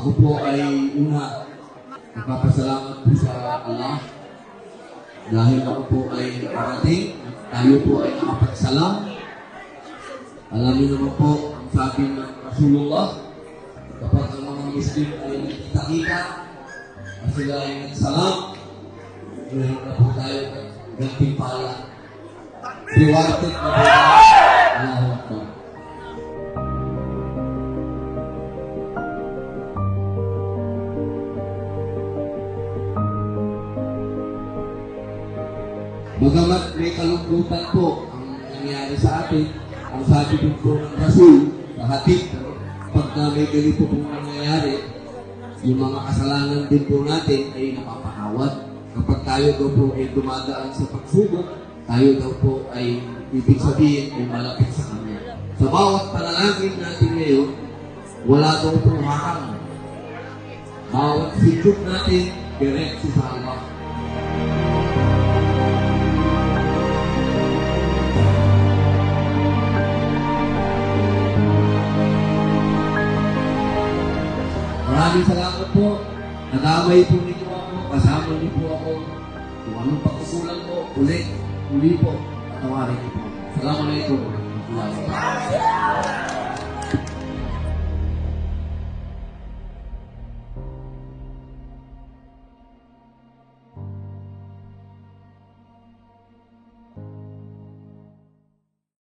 Ako po ay una, nagpapasalamat po sa Allah dahil ako po ay parating, tayo po ay nakapagsalam. Alam niyo naman po, ang sabi ng Rasulullah, kapag ang mga Muslim ay nagkita-kita, at sila ay nagsalam, ngayon na po tayo gantimpala. Rewarded na po tayo. Allahu Akbar. Bagamat may kalungkutan po ang nangyari sa atin, ang sabi din po ng Rasul, kahatid, pagka may ganito pong nangyayari, yung mga kasalanan din po natin ay napapakawat. Kapag tayo daw po ay dumadaan sa pagsubok, tayo daw po ay ibig sabihin ay malapit sa Kanya. Sa bawat panalangin natin ngayon, wala daw pong hakang. Bawat sujud natin, diretso sa Allah. Maraming salamat po. Nadamay po ninyo ako. Kasama niyo po ako. Kung anong pagkukulang po, uli po. Patawarin niyo po. Assalamualaikum.